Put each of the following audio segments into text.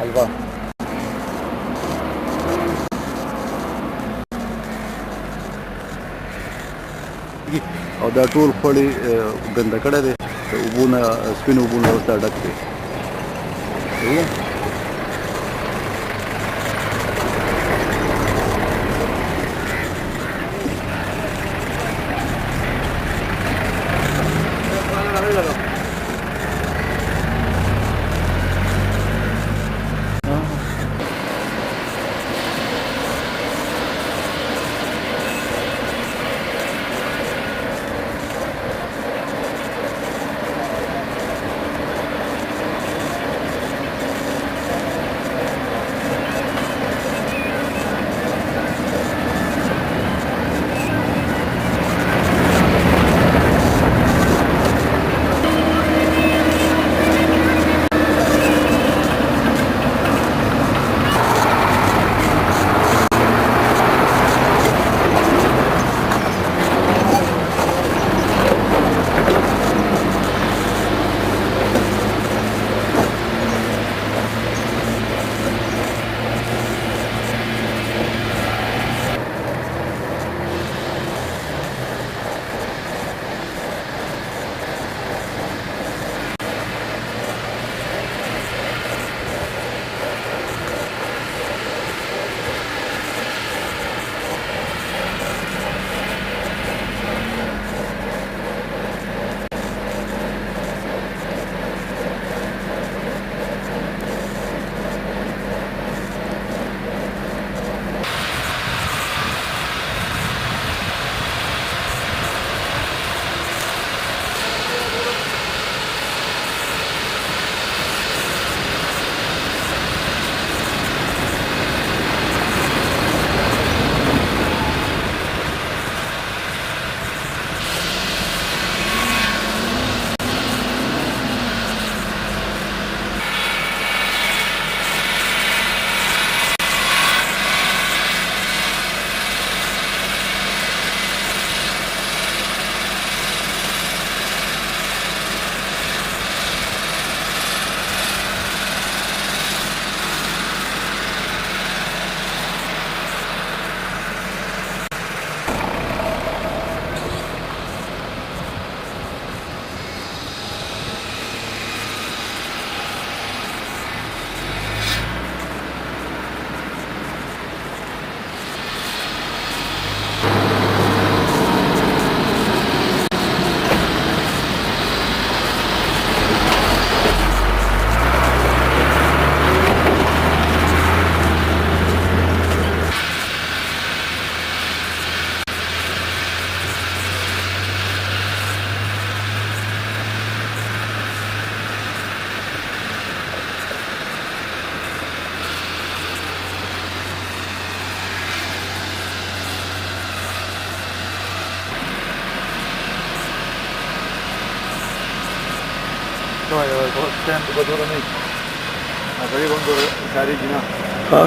حلوا او دا ټول خوړې ګنده کړی دی د اوبو نه سپینو اوبو نه اوس دا ډک دی بہت ٹائم تو بدورا نہیں بڑی بند ساری جنا ہاں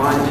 5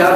4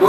2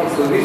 120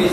20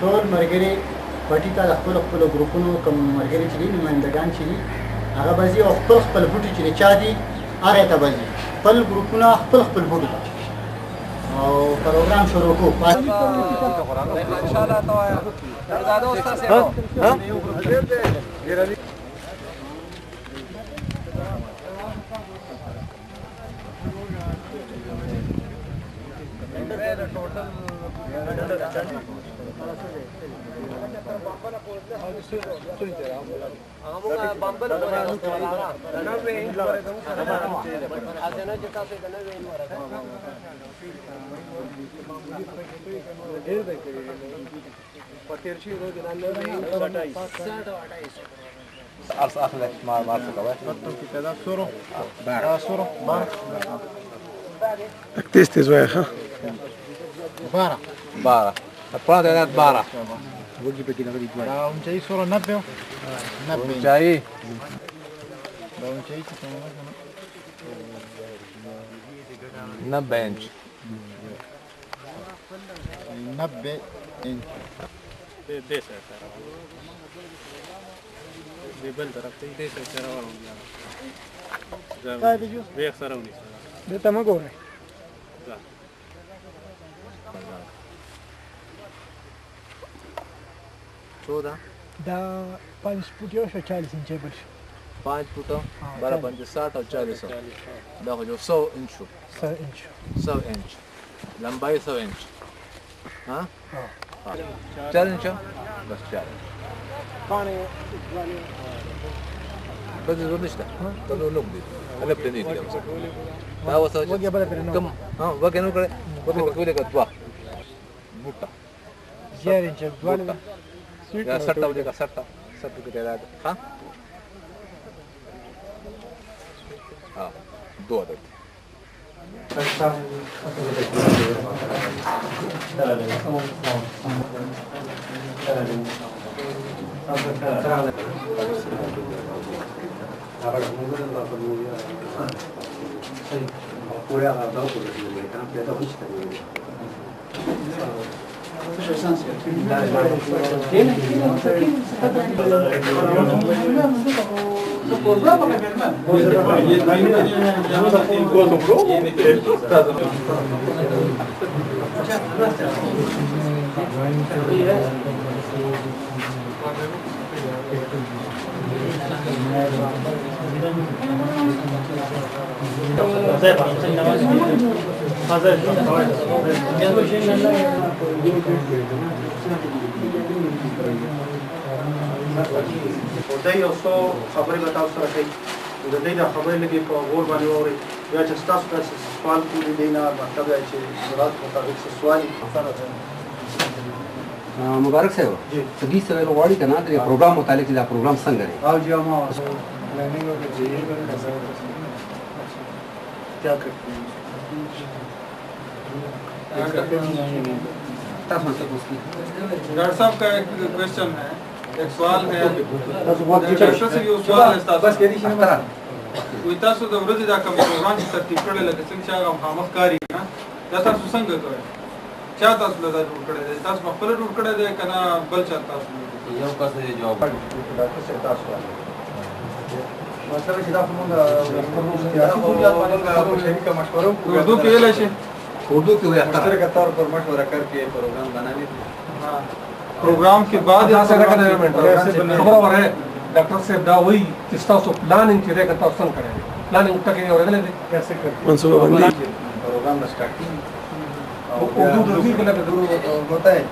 ټول مرګري پټی ته خپل ګروپونو کوم مرګري چې نمائندگان چې هغه بځي او خپل بوټي چې چا دي هغه ته بځي خپل ګروپونه خپل بوټي او پروګرام شروع کو ان شاء الله تو زادو استاد سے ټوټل تیز تیز وایه ښه. 12 پرانه تعداد 12 اونچائی سورہ 90 اونچائی اونچائی 90 انچ 90 انچ دته مه ګورئ. دا 5 فوټ یو شو 40 انچه بل شو 5 فوټه بارا 60 او 40 دا خو جو 100 انچ شو 100 انچ 100 انچ لمبائی 100 انچ ہاں 4 انچ بس 4 بس زور نشته دا نو نو دي انا پرې نه کېږم دا وسه وګیا بل پر نو کم ها وګیا نو کړه وګیا کولې کټوا بوټا 4 انچ دوه یا 60 وجه کا 60 کې تعداد ها ها 2 عدد دای یو څو خبرې به تاسو سره کوي د دې د خبرې لګي په غور باندې اوري بیا چې تاسو تاسو سوال کولی دی نه مطلب دی چې ضرورت مطابق سوال مبارک صاحب سګي سره غواړي کنه د پروګرام متعلق دا پروګرام څنګه دی او جی ما پلاننگ اور چاہیے کیا کرتے ہیں ڈاکٹر صاحب کا ایک کوشچن ہے ایک سوال ہے ډاکټر صاحب یو سوال ہے تاسو وي تاسو د ورځې دا کوم پروګرام چې ترتیب کړی لکه څنګه چې هغه مخامخ کاری نه دا تاسو څنګه کوئ چا تاسو له دا جوړ کړی دی تاسو په خپل جوړ کړی دی کنه بل چا تاسو یو کس دی جواب ډاکټر صاحب تاسو مطلب چې دا کومه مشورہ اردو کې ویل شي اردو کې وي اختر کے طور پر مشورہ کر کے پروگرام بنا لیتے ہیں پروگرام کے بعد خبر اور ہے ڈاکٹر صاحب دا وہی کہ تاسو پلاننگ کې راګه تاسو څنګه کړی پلاننگ ټکي اورېدل دي کیسے کرتے ہیں منصوبه بندي پروگرام اسٹارٹنگ اردو دردی کے لگے ضرور ہوتا ہے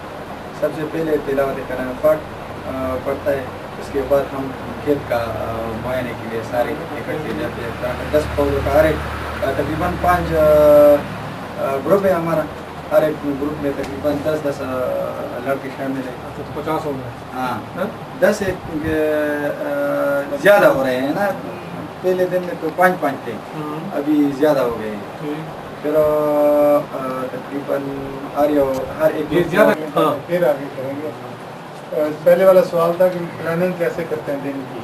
سب سے پہلے تلاوت قرآن پاک پڑھتا ہے اس کے بعد ہم کھیت کا معائنے کے لیے سارے اکٹھے جاتے ہیں 10 پودوں کا ہر ایک تقریباً 5 گروپ ہے ہمارا ہر ایک گروپ میں تقریباً 10 لڑکے شامل ہیں 50 ہو گئے ہاں 10 زیادہ ہو رہے ہیں نا پہلے دن میں تو 5 تھے ابھی زیادہ ہو گئے ہیں پھر تقریباً ہر ایک زیادہ پھر آگے کریں گے پہلے والا سوال تھا کہ پلاننگ کیسے کرتے ہیں دن کی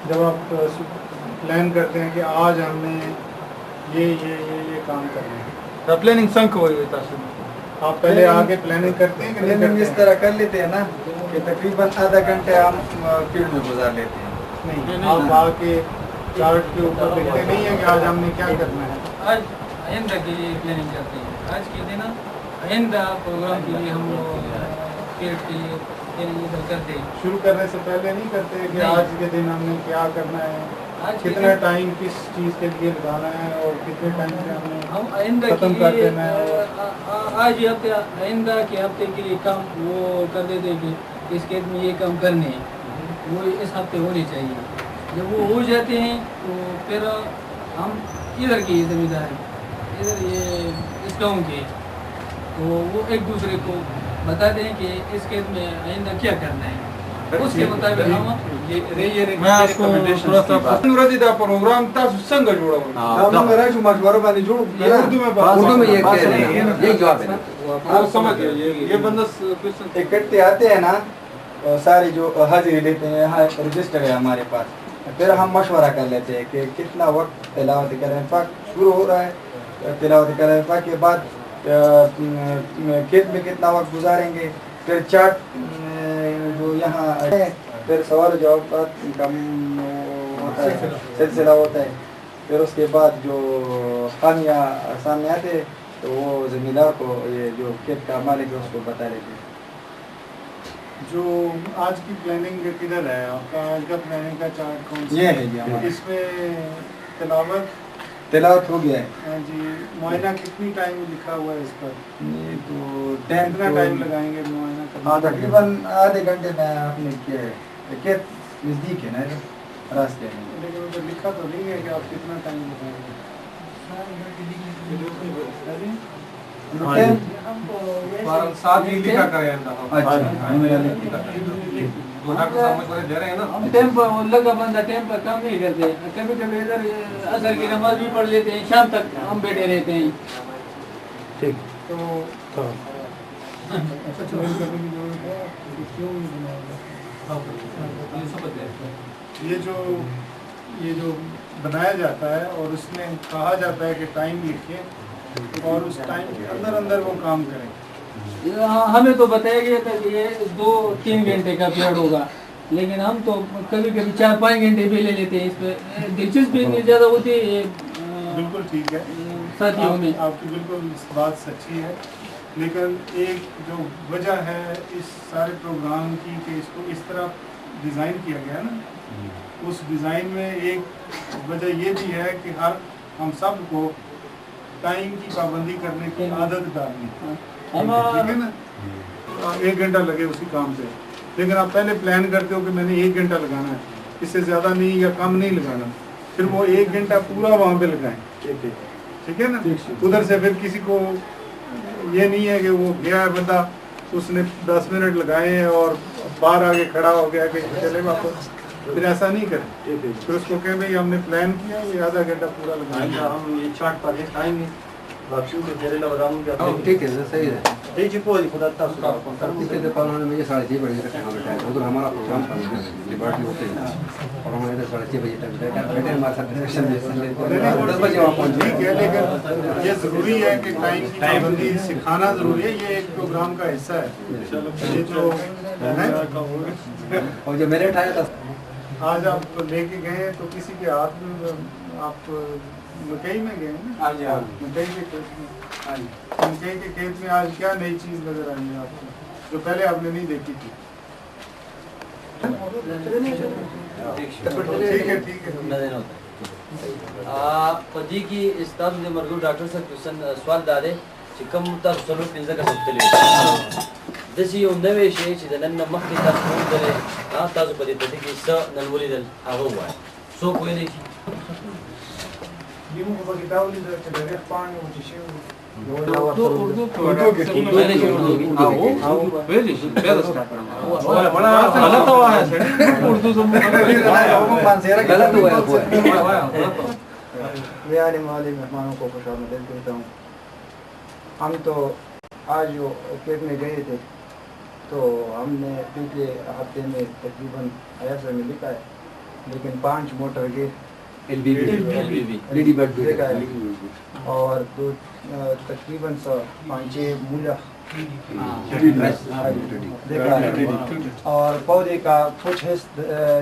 جب آپ پلان کرتے ہیں کہ آج ہم نے یہ کام کرنا ہے پلاننگ څنګه کوي تاسو آپ پہلے آگے پلاننگ کرتے ہیں پلاننگ اس طرح کر لیتے ہیں نا کہ تقریباً آدھا گھنٹے ہم فیلڈ میں گزار لیتے ہیں نہیں آپ آ کے چارٹ کے اوپر لکھتے نہیں ہیں کہ آج ہم نے کیا کرنا ہے آج آئندہ کے لیے پلاننگ کرتے ہیں آج کے دن آئندہ پروگرام کے لیے ہم فیلڈ کے لیے کرتے ہیں شروع کرنے سے پہلے نہیں کرتے کہ آج کے دن ہم نے کیا کرنا ہے کتنا ٹائم کس چیز کے لیے لگانا ہے اور کتنے ٹائم سے ہم نے ختم کر دینا ہے آج ہفتے آئندہ کے ہفتے کے لیے کام وہ کر دیتے ہیں کہ کہ اس کھیت میں یہ کام کرنے ہیں وہ اس ہفتے ہونے چاہیے. جب وہ ہو جاتے ہیں تو پھر ہم ادھر کی ذمہ داری ادھر یہ اس گاؤں کے تو وہ ایک دوسرے کو بتاتے ہیں کہ اس کھیت میں آئندہ کیا کرنا ہے. اس کے مطابق ہم میں آپ کو تھوڑا سا ورځې دا پروګرام تاسو څنګه جوړوئ؟ ہم میرا جو مشورہ بانی جوڑ اردو میں یہ کہہ رہے ہیں یہی جواب ہے. آپ سمجھ گئے یہ بندہ اکٹھے آتے ہیں نا سارے جو حاضری لیتے ہیں یہاں رجسٹر ہے ہمارے پاس. پھر ہم مشورہ کر لیتے ہیں کہ کتنا وقت تلاوت کریں پاک شروع ہو رہا ہے. تلاوت کریں پاک کے بعد کھیت میں کتنا وقت گزاریں گے. پھر چارٹ جو یہاں پھر سوال و جواب کا سلسلہ ہوتا ہے. پھر اس کے بعد جو خامیاں سامنے آتے تو وہ زمیندار کو یہ جو کھیت کا مالک ہے اس کو بتا دیتے. جو آج کی پلاننگ کدھر ہے آپ کا؟ آج کا پلاننگ کا چارٹ کون سا یہ ہے جی ہمارا. اس میں تلاوت ہو گیا ہے جی. معائنہ کتنی ٹائم لکھا ہوا ہے اس پر؟ یہ تو کتنا ٹائم لگائیں گے معائنہ کرنے؟ تقریباً آدھے گھنٹے میں آپ نے کیا ہے. کھیت نزدیک ہے نا راستے میں. لیکن ادھر لکھا تو نہیں ہے کہ آپ کتنا ٹائم لگائیں گے. ساتھ ہی لکھا کریں. ٹیمپو لگا بندہ ٹیمپو کام نہیں کرتے. کبھی کبھی ادھر اثر کی نماز بھی پڑھ لیتے ہیں شام تک ہم بیٹھے رہتے ہیں. ٹھیک تو یہ جو بنایا جاتا ہے اور اس میں کہا جاتا ہے کہ ٹائم لکھیں اور اس ٹائم کے اندر اندر وہ کام کریں. ہمیں تو بتایا گیا تھا کہ یہ 2-3 گھنٹے کا پیریڈ ہوگا لیکن ہم تو کبھی کبھی 4-5 گھنٹے بھی لے لیتے ہیں. اس پہ دلچسپی اتنی زیادہ ہوتی ہے. بالکل ٹھیک ہے ساتھیوں میں آپ کی بالکل بات سچی ہے. لیکن ایک جو وجہ ہے اس سارے پروگرام کی کہ اس کو اس طرح ڈیزائن کیا گیا ہے نا, اس ڈیزائن میں ایک وجہ یہ بھی ہے کہ ہم سب کو ٹائم کی پابندی کرنے کی عادت ڈالنی ہے. ٹھیک ہے نا, 1 گھنٹہ لگے اسی کام پہ, لیکن آپ پہلے پلان کرتے ہو کہ میں نے 1 گھنٹہ لگانا ہے, اس سے زیادہ نہیں یا کم نہیں لگانا, پھر وہ 1 گھنٹہ پورا وہاں پہ لگائیں. ٹھیک ہے نا, ادھر سے پھر کسی کو یہ نہیں ہے کہ وہ گیا ہے بندہ اس نے 10 منٹ لگائے ہیں اور باہر آگے کھڑا ہو گیا کہ چلے واپس, پھر ایسا نہیں کریں. پھر اس کو کہیں بھائی ہم نے پلان کیا یہ آدھا گھنٹہ پورا لگائیں گے. ہم یہ چارٹ پر دکھائیں گے. ٹھیک ہے صحیح ہے. اس سے پہلے مجھے 6:30 بجے تک یہاں بیٹھا ہے, ادھر ہمارا پروگرام لیبارٹری ہوتے ہیں اور ہمارے ادھر 6:30 بجے تک بیٹھے ہمارے ساتھ ڈائریکشن 10 بجے وہاں پہنچ ٹھیک ہے, لیکن یہ ضروری ہے کہ ٹائم کی پابندی سکھانا ضروری ہے. یہ ایک پروگرام کا حصہ ہے. یہ جو اور جو میرے اٹھایا تھا آج آپ لے کے گئے تو کسی کے ہاتھ میں آپ مکئی میں گئے نا, مکئی کے کھیت میں, مکئی کے کھیت میں آج کیا نئی چیز نظر آئی ہے آپ کو جو پہلے آپ نے نہیں دیکھی تھی؟ ٹھیک ہے ٹھیک ہے. پدی کی استاد نے مرغو ڈاکٹر صاحب کوشچن سوال دادے چې کوم تاسو څلور پنځه کسان تللي داسې یو نوی شی چې د نن نه مخکې تاسو ولیدلی تاسو په دې پدې کې څه نن ولیدل هغه ووایه. څوک ویلی شي؟ موږ په کتاب لیدل چې د ریښ پاڼې وچې شوي مہمانوں کو خوش آمدید کہتا ہوں. ہم تو آج جو کھیت میں گئے تھے تو ہم نے پچھلے ہفتے میں تقریباً ایسا میں لکھا ہے, لیکن 5 موٹر گئے اور تقریباً 5-6 مولا اور پودے کا کچھ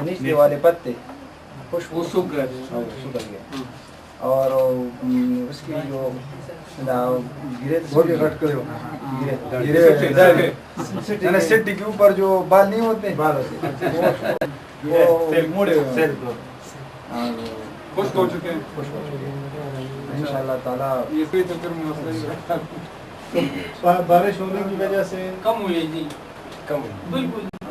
نیچے والے پتے سوکھ گئے اور اس کی جو سٹی کے اوپر جو بال نہیں ہوتے خشک ہو چکے ہیں انشاءاللہ تعالیٰ. بارش ہونے کی وجہ سے کم ہوئی جی, بالکل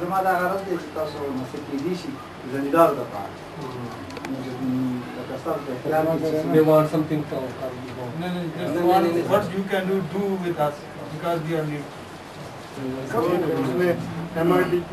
زماده غرض دی چې تاسو مسلکي دي شي زمیندار د پاره تاسو ته احترام کوي. They want something from what you can do with us because we are new. MRDP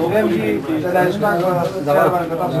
دویم جی د اسلام زبر باندې تاسو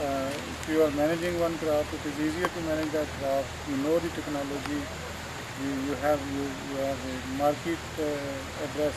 if you are managing one craft, it is easier to manage that craft. You know the technology. You have a market address.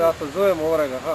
لا تزوي مورقة ها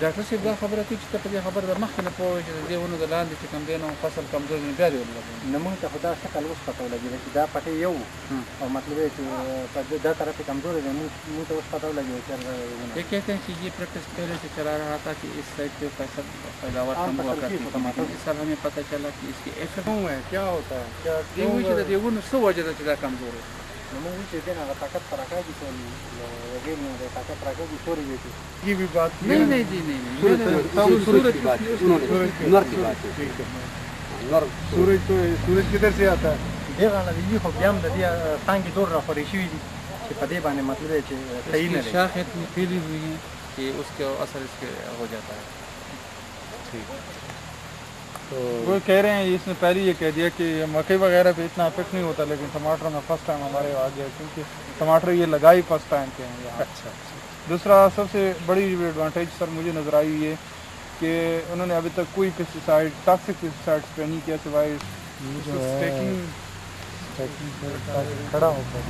doctor صاحب دا خبره کوي چې ته په دې خبره د مخکې نه پوه چې د دې ونو د لاندې چې کوم دی نو فصل کمزور دی بیا دې ولګوي. نو موږ ته خو دا شکل اوس پته ولګېده چې دا پټې یو اور مطلب ہے کہ دا طرف کمزور ہے منہ تو اس پتہ لگے چل رہا ہے. یہ کہتے ہیں کہ یہ پریکٹس پہلے سے چلا رہا تھا کہ اس سائڈ پہ فصل پیداوار کم ہوا کرتی تھی. اس سال ہمیں پتہ چلا کہ اس کی ایفیکٹ ہے کیا ہوتا ہے کیا دیوون سو وجہ سے دا کمزور ہے. موږ چې دین هغه طاقت پر راکاږي ټول لګي نو د طاقت راکاږي ټول وي یہ بھی بات نہیں جی نہیں سورج کی بات نور کی بات سورج کدھر سے آتا ہے دغه لوي خو بیا هم د دې څنګه دور را خوري شوی دي چې په دې باندې مطلب ہے چې صحیح نه شاخ اتنی پھیلی ہوئی ہے کہ اس کے اثر اس کے ہو جاتا ہے. ٹھیک تو وہ کہہ رہے ہیں اس نے پہلے یہ کہہ دیا کہ مکئی وغیرہ پہ اتنا افیکٹ نہیں ہوتا لیکن ٹماٹر میں فرسٹ ٹائم ہمارے آ گیا کیونکہ ٹماٹر یہ لگائی فرسٹ ٹائم کے ہیں یہاں. اچھا. دوسرا سب سے بڑی ایڈوانٹیج سر مجھے نظر آئی یہ کہ انہوں نے ابھی تک کوئی پیسٹیسائڈ ٹاکسک پیسٹیسائڈ اسپرے نہیں کیا سوائے کھڑا ہوتا ہے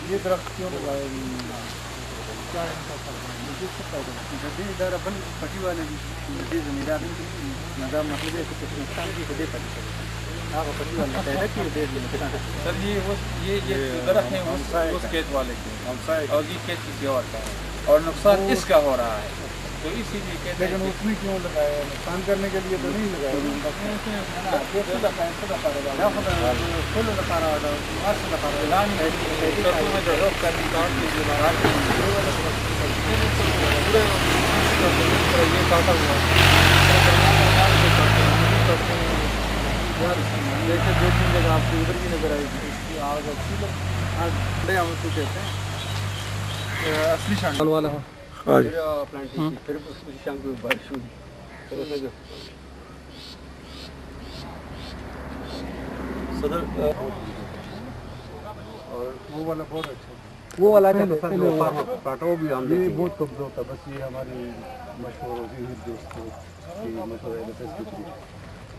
یہ درخت کیوں لگائے کیا پٹی والے زمیندار مطلب ہے سر یہ درخت ہے اس کھیت والے کے اور یہ کھیت کسی اور کا ہے اور نقصان اس کا ہو رہا ہے تو اسی لیے کہتے ہیں. لیکن اس میں کیوں لگایا نقصان کرنے کے لیے تو نہیں لگایا. یہ کاٹا ہوا جیسے 2-3 جگہ آپ کو ادھر بھی نظر آئے گی اس کی آگ اچھی ہم اس کو کہتے ہیں اصلی شان والا پھر شام کو بارش ہوئی صدر اور وہ والا بہت اچھا وہ والا پاٹو بھی یہ بہت کمزور تھا. بس یہ ہماری مشہور دوست مشہور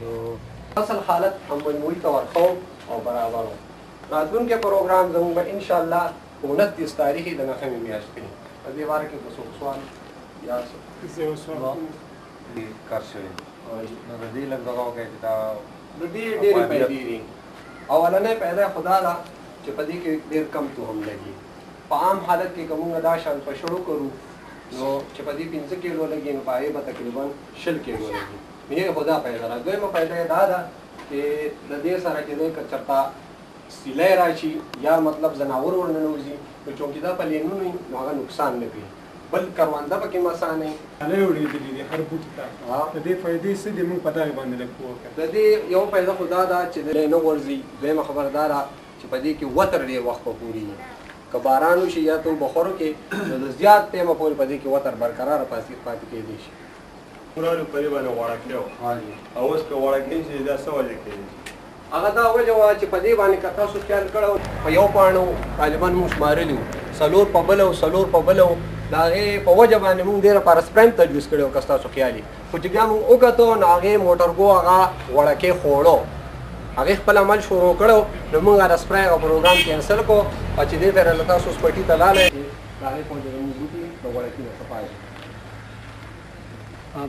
تو اصل حالت ہم مجموعی طور خوف اور برابر ہوں. راتون کے پروگرام زموں گا انشاءاللہ 29 تاریخ دنخمی میاشت کی ابھی بارے کے بسو سوال یا کرشوی ردی لگ لگاو کے کتاب ردی ډېرې پیدا دي. اولنې پیدا خدا دا چې په دې کې ډېر کم تو هم لګي. په عام حالت کې کومه دا شان په شروع کرو نو چې په دې 15 کیلو لګي نو پای به تقریبا 60 کیلو لګي. یہ خدا پیدا را دویمه پیدا دا ده چې د دې سره چې د کچرتا سیلای راشي یا مطلب زناور ورننوځي نو چونکې دا په لینونو نو هغه نقصان نه کوي بل کرونده پکې مسا نه نه وړېدلې دي هر بوټي ته د دې فائدې څه دي موږ په دغه باندې لږ پوه کړو. د دې یو پیدا خدا دا چې د لینو ورځي دویمه خبردار چې په دې کې وتر ډېر وخت پوري که باران وشي یا تو بخورو کې د زیات ټیمه پورې په دې کې وتر برقرار پاتې کېدی شي. قرآن په دې باندې غوړه کېو او اوس که غوړه کېږي چې دا څه وجه کېږي هغه دا وجه وه چې په دې باندې که تاسو خیال کړی په یو پاڼو طالبان موږ شمارلي وو 4 په بله او 4 په بله وو د هغې په وجه باندې موږ ډېره پاره سپریم تجویز کړی وو که ستاسو خیال وي خو چې بیا موږ وکتو نو هغې موټرګو هغه غوړکې خوړو هغې خپل عمل شروع کړو نو موږ هغه سپری هغه پروګرام کینسل کړو او چې دې پرې له تاسو اوس پټي ته لاړئ د هغې په وجه زموږ بوټي د غوړکي نه صفا شي.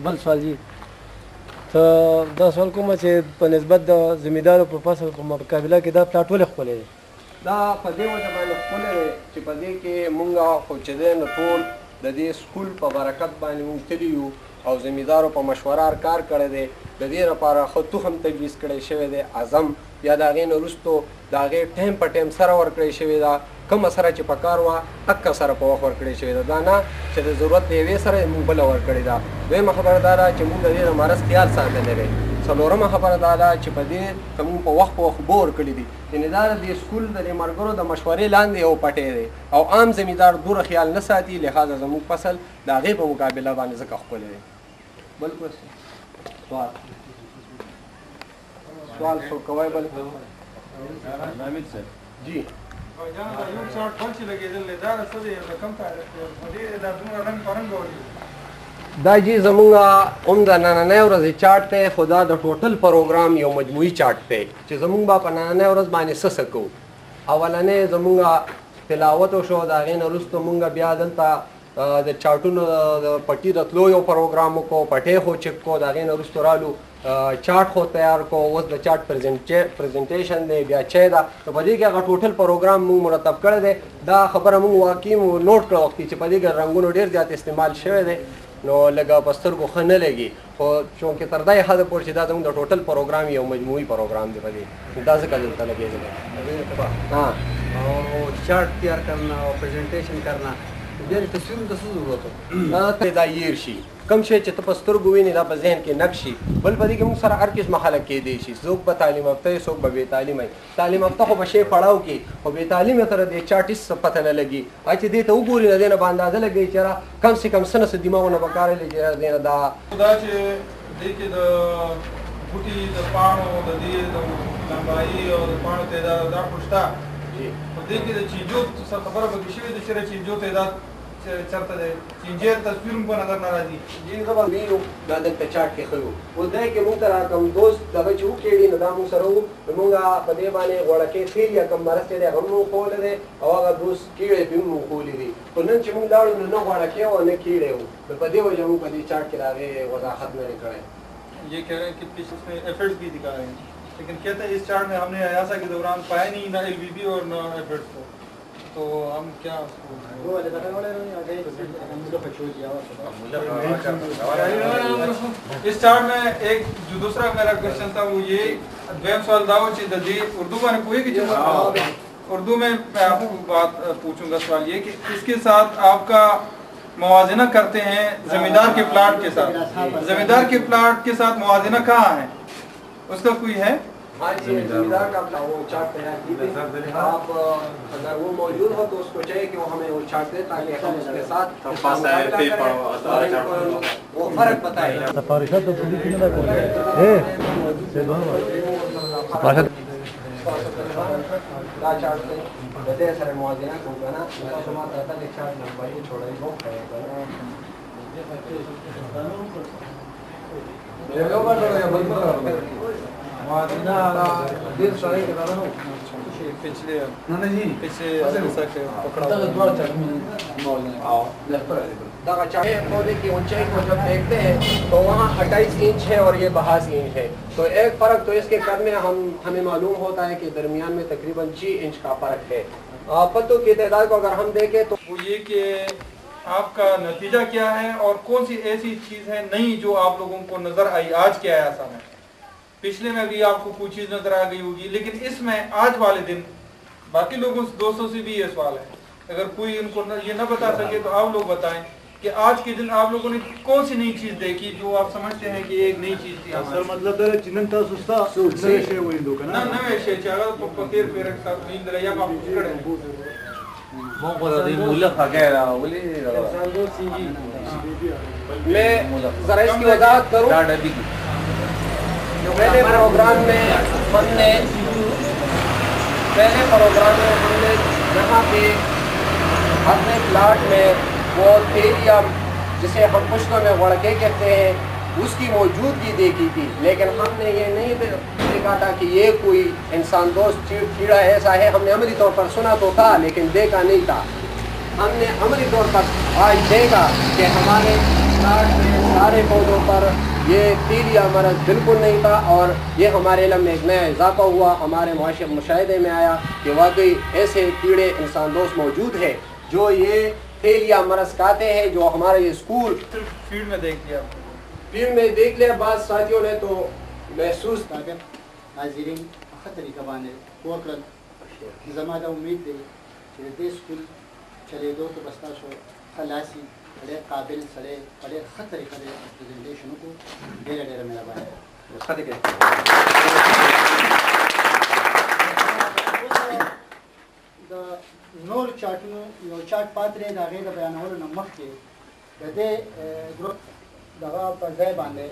بل سوال جی ته دا سوال کوم چې په نسبت د زمیندارو په فصل په مقابله کې دا پلاټ ولې ښکلی دی؟ دا په دې وجه باندې ښکلی دی چې په دې کې مونږ خو چې دی نو ټول د دې سکول په برکت باندې مونږ تلي یو او زمیندارو په مشوره کار کړی دی د دې لپاره ښه تخم تجویز کړی شوی دی اعظم یا د هغې نه وروستو د هغې ټایم په ټایم سره ورکړی شوې ده کومه سره چې په کار وه اکه سره په وخت ورکړی شوې ده دا نه چې د ضرورت د یوې سره یې مونږ بله ورکړې ده. دویمه خبره دا ده چې مونږ د دې نه مرض خیال ساتلی دی. څلورمه خبره دا ده چې په دې که مونږ په وخت اوبه ورکړي دي یعنې دا د دې سکول د دې ملګرو د مشورې لاندې یو پټی دی او عام زمیندار دوره خیال نه ساتي لحاظه زموږ فصل د هغې په مقابله باندې ځکه ښکلی دی. بل کوشن سوال سو کوی بل حامد صاحب جی جان دا یو چارټ بل چې لګېدل دی دا څه دی د کم تاریخ دی په دې دا دومره رنګ پرنګ وري دا جی زمونږه هم د نننۍ ورځې چارټ دی خو دا د ټوټل پروګرام یو مجموعي چارټ دی چې زمونږ به په نننۍ ورځ باندې څه کوو. اولنۍ زمونږه تلاوت وشو، د هغې نه وروسته مونږ بیا دلته د چارټونو د پټي راتلو یو پروګرام وکړو، پټۍ خو چک کړو، د هغې نه وروسته رالو چارټ خو تیار کو، اوس د چارټ پریزنټیشن دی، بیا چای ده. نو په دې کې هغه ټوټل پروګرام موږ مرتب کړی دی. دا خبره موږ واقعي نوټ کړه وختي چې په دې کې رنګونو ډېر زیات استعمال شوی دی، نو لږه په سترګو ښه نه لګي، خو چونکې تر دې حده پورې چې دا زموږ د ټوټل پروګرام یو مجموعي پروګرام دی په دې دا ځکه دلته لګېدلی. ہاں اور چارٹ تیار کرنا اور پریزنٹیشن کرنا ډېرې تصویرونو ته څه ضرورت و؟ دا هیر شي، کوم شی چې ته په سترګو وینې دا په ذهن کې نقش شي. بل په دې کې موږ سره هر قسمه خلک کېدی شي، څوک به تعلیم یافته وي، څوک به بې تعلیمه وي. تعلیم یافته خو به شی پړاو کې، خو بې تعلیمه ته د چارټ هېڅ پته نه لګي. چې دې ته وګوري نو دې نه به اندازه لګوي چې یاره کم سے کم څه نه څه دماغونه به کار لري چې دې نه دا چې دې کې د بوټي د پاڼو د دې د لمبایي او د پاڼو تعداد دا خو شته. په دې کې د چینجو څه خبره پکې شوې ده چې د چینجو تعداد چېرته دی؟ چینجې تصویر هم په نظر نه راځي. جی زه به وینو دا دلته چارټ کې ښه وو. اوس دی کې مونږ ته را کوم دوست دغه چې وکېړي نو دا مونږ سره وو، نو مونږ په دې باندې غوړکۍ تېل یا کوم مرض چې دی هغه مونږ ښوولی دی او هغه دوست کیړې پې هم مونږ ښوولي دي. خو نن چې مونږ لاړو نو نه غوړکۍ وه نه کیړې وو، نو په دې وجه مونږ په دې چارټ کې د هغې وضاحت نه دی کړی. یہ کہہ رہے ہیں کہ اس میں ایفرٹس بھی دکھا رہے ہیں، لیکن کہتے ہیں اس چارٹ میں ہم نے ایاسا کے دوران پایا نہیں نہ ایل بی بی اور نہ ایفرٹس کو، تو ہم کیا اس چارٹ میں ایک جو دوسرا میرا کوشچن تھا وہ یہ دویم سوال داو چی ددی اردو میں کوئی کہ اردو میں آپ کو بات پوچھوں گا. سوال یہ کہ اس کے ساتھ آپ کا موازنہ کرتے ہیں زمیندار کے پلاٹ کے ساتھ، زمیندار کے پلاٹ کے ساتھ موازنہ کہاں ہے، اس کا کوئی ہے؟ ہاں جی، زمیندار کا وہ چارٹ تیار کیجیے آپ، اگر وہ موجود ہو تو اس کو چاہیے کہ وہ ہمیں وہ چارٹ دے تاکہ ہم اس کے ساتھ وہ فرق بتائے. دا چارٹ دی د دې سره موازنه کوو که نه، تاسو ما ته د چارټ نمبر یې چھوړی وو پچھلے دغه چارٹ پودے کی اونچائی کو جب دیکھتے ہیں تو وہاں 28 انچ ہے اور یہ 82 انچ ہے، تو ایک فرق تو اس کے قد میں ہمیں معلوم ہوتا ہے کہ درمیان میں تقریباً 6 انچ کا فرق ہے. پتوں کی تعداد کو اگر ہم دیکھیں تو وہ یہ کہ آپ کا نتیجہ کیا ہے اور کون سی ایسی چیز ہے نئی جو آپ لوگوں کو نظر آئی آج کے ایاسا میں؟ پچھلے میں بھی آپ کو کوئی چیز نظر آ گئی ہوگی، لیکن اس میں آج والے دن باقی لوگوں دوستوں سے بھی یہ سوال ہے، اگر کوئی ان کو یہ نہ بتا سکے تو آپ لوگ بتائیں کہ آج کے دن آپ لوگوں نے کون سی نئی چیز دیکھی جو آپ سمجھتے ہیں کہ ایک نئی چیز تھی. مطلب دا چې نن تاسو ستاسو نوې شی ولیدو که نه؟ نوې شی چې هغه په تېر پیړۍ کې تاسو ولیدلی یا ما کړی میں ذرا اس کی وضاحت کروں. پہلے پروگرام میں ہم نے یہاں پہ اپنے پلاٹ میں وہ تیلیا جسے ہم پشتوں میں غڑکے کہتے ہیں اس کی موجودگی دیکھی تھی، لیکن ہم نے یہ نہیں دیکھا تھا کہ یہ کوئی انسان دوست کیڑا ایسا ہے. ہم نے عملی طور پر سنا تو تھا لیکن دیکھا نہیں تھا. ہم نے عملی طور پر آج دیکھا کہ ہمارے پلاٹ میں سارے پودوں پر یہ تیلیا مرض بالکل نہیں تھا، اور یہ ہمارے علم میں ایک نیا اضافہ ہوا، ہمارے مشاہدے میں آیا کہ واقعی ایسے کیڑے انسان دوست موجود ہیں جو یہ تیلیا مرض کھاتے ہیں، جو ہمارے یہ اسکول فیلڈ میں دیکھ لیا بعض ساتھیوں نے تو محسوس حاضرین ښه طریقه باندې وکړل. زما دا امید دی چې د دې سکول چلېدو کې به ستاسو ښه لاسي ډېر قابل سړی په ډېر ښه طریقه د پرزنټیشن وکړو. ډېره ډېره مهرباني. د نور چارټونو یو چارټ پاتې دی، د هغې د بیانولو نه مخکې د دې ګروپ دغه په ځای باندې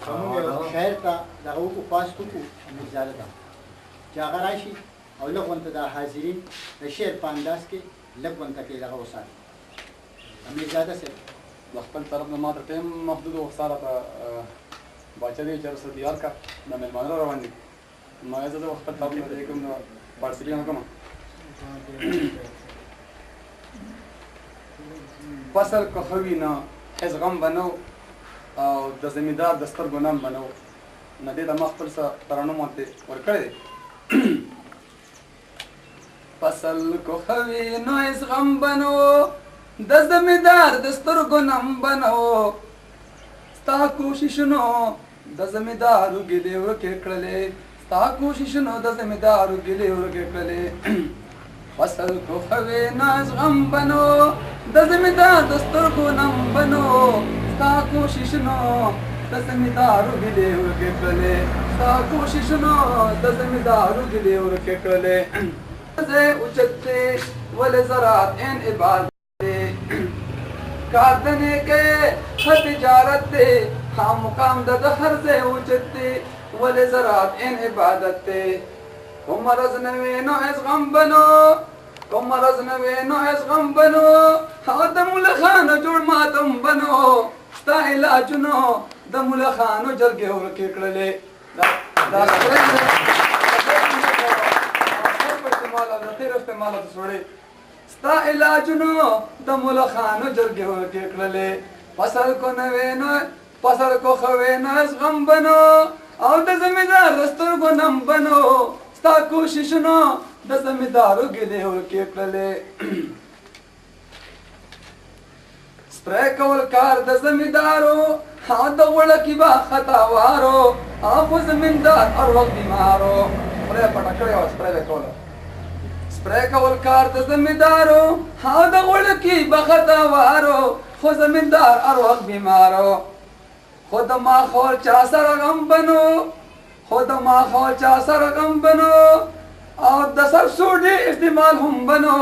موږ یو شاعر ته دغه وکړو، پاس وکړو امیرزاده ته چې هغه راشي او لږ غونته د حاضرین د شعر په انداز کې لږ غونته کې دغه وساتي. امیرزاده صاحب د خپل طرف نه ما ته ټایم محدود و، ساره ته باچه دی چې هر څه تیار کړه، د مېلمانه روان دي. نو زه د خپل طرف نه دی کوم نو پارسلي کوم. فصل که خوي نه هېڅ غم به نه او د زمیندار د سترګو نم به نه و. نه دې ته ما خپل څه ترانه ماته ورکړی دی. فصل کو خوي نو هېڅ غم به نه و، د زمیندار د سترګو نم به نه و. ستا کوششونو د زمیندارو ګیلې ورکې کړلې، ستا کوششونو د زمیندارو ګیلې ورکې کړلې. فصل کو خوي نو هېڅ غم به نه و، د زمیندار د سترګو نم به نه و. ستا کوششونو د زمیندارو ګیلې ورکې کړلې، ستا کوششونو د زمیندارو ګیلې ورکې کړلې. زه اوچت دی ولې زراعت این عبادت کاردنے کے ہر تجارت دے، ہاں مقام دا ہر سے اوچت دے ولے زراعت ان عبادت دے. کو مرض نوے نو اس غم بنو، کو مرض نوے نو اس غم بنو، ہاں دم الخان جوڑ ماتم بنو. ستا علاج نو دم الخان جرگے اور کیکڑلے استعمال سوڑے. ستا علاج نو د ملخانو جرګې ورکې کړلې. فصل کو نوې نو فصل کو خوې نو اس غم بنو، او د زمیندار د سترګو نم بنو. ستا کوششونو د زمیندارو ګیلې ورکې کړلې. سپری کول کار د زمیندارو، ها د غوړکي با خطاوارو، خو زمیندار هر وخت بیمارو. خدای پټه کړې وه سپری به کوله. سپری کول کار د زمیندارو، ها د غوړکي به خطاوارو، خو زمیندار هر وخت بیمارو. خو د ماحول چا سره غم بنو، خو د ماحول چا سره غم بنو، او د سبسوډي استعمال هم بنو.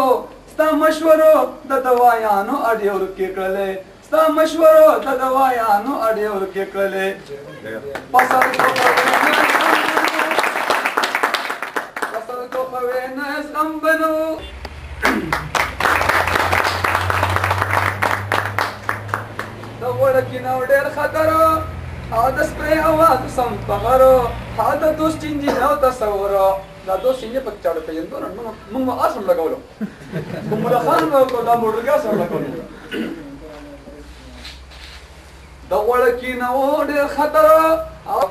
ستا مشورو د دوایانو اډې ورکې کړلې، ستا مشورو د دوایانو اډې ورکې کړلې. فصل کو خوې نه اس غم بنو. د غوړکي نه ډېر خطر، او د سپری اواز سم پغرو، ها د دوست چینجي او تصور. دا دوست چینجي په چاړو پیژندو نه موږ مو اسم لګولو، کوم ملخان نو کو دا موډرګا سره لګولو. د غوړکي نه ډېر خطر، او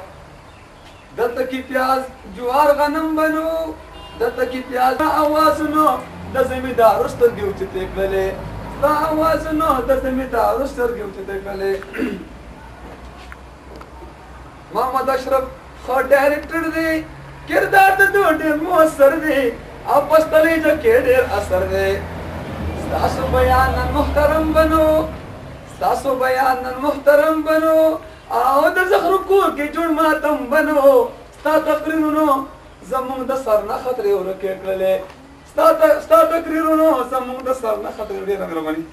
دلته کې پیاز جوار غنم بنو، دلته کې پیاز اوازونو د زمیندارو سترګې اوچتې کړلې، ستا اوازونو د زمیندارو سترګې اوچتې کړلې. محمد اشرف ښه ډایرکټر دی، کردار د ده ډېر مؤثر دی، او په ستلیجه کې ډېر اثر دی. ستاسو بیان نن محترم بنو، ستاسو بیان نن محترم بنو، او د زخرو کور کې جوړ ماتم بنو. ستا تقریرونو زمونږ د سر نه خطرې ورکې کړلې، ستا تقریرونو زمونږ د سر نه خطرې. ډېره مهرباني.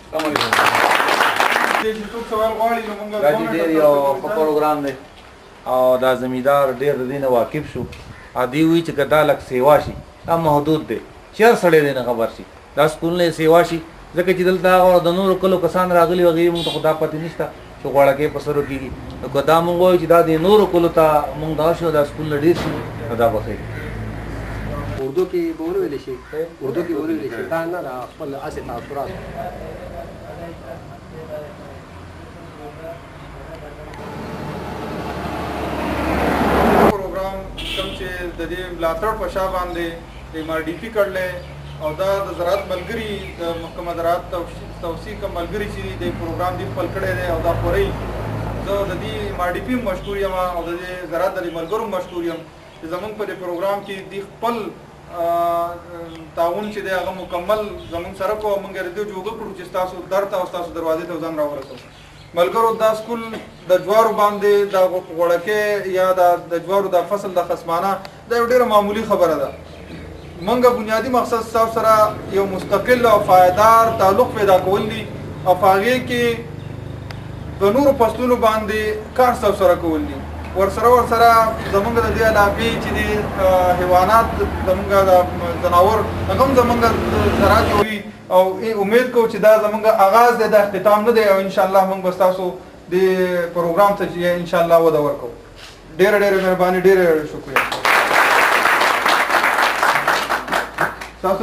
دا چې ډېر یو ښه پروګرام دی، او دا زمیندار ډېر د دې نه واقف شو. دوی وایي چې که دا لږ سیوا شي، دا محدود دی چې هر سړی دی نه خبر شي، دا سکولونه یې سیوا شي. ځکه چې دلته هغه د نورو کلو کسان راغلي وغیرې موږ ته خو دا پتې نشته چې غوړکۍ په سرو کېږي. نو که دا موږ وایو چې دا د نورو کلو ته موږ دا شو دا سکولونه ډېر شي، نو دا به ښه وي. اردو کې به ولویلی شي، اردو کې به ولویلی شي، دا نه د خپل هسې تاثرات. پروګرام کوم چې د دې ملاتړ په شا باندې MRDP کړلی، او دا د زراعت ملګري د محکمه زراعت توثیق ملګري چې د پروګرام دی خپل کړی دی، او دا پوری زه د دې MRDP مشکور یم، او د دې زراعت د ملګرو مشکور یم چې زمونږ په دې پروګرام کې د خپل تعاون چې دی هغه مکمل زمونږ سره کو. موږ یې دې جوګه کړو چې ستاسو در ته او ستاسو دروازې ته ځان راورسوو. ملګرو دا سکول د جوارو باندې د غوړکۍ یا د جوارو د فصل د خصمانه دا یو ډېره معمولي خبره ده. موږ بنیادي مقصد ستاسو سره یو مستقل او پایدار تعلق پیدا کول دي، او په هغې کې د نورو فصلونو باندې کار ستاسو سره کول دي. ورسره زمونږ د دې علاقې چې د حیوانات زمونږ د ځناور هغه هم زمونږ زراعت وي او امید کوو چې دا زمونږ آغاز دی د اختتام نه دی او انشاءالله موږ به ستاسو د پروګرام ته چې انشاءالله وده ورکوو. ډېره ډېره مهرباني، ډېره شکریه. ستاسو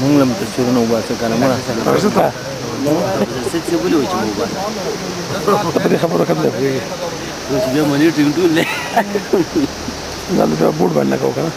مونږ لم تصویرونه وباسه کنه مړه څه څه بولې و چې مو وباسه په دې خبرو کله دی اوس بیا مونږ ټینګ ټول نه دا بورډ باندې کوو کنه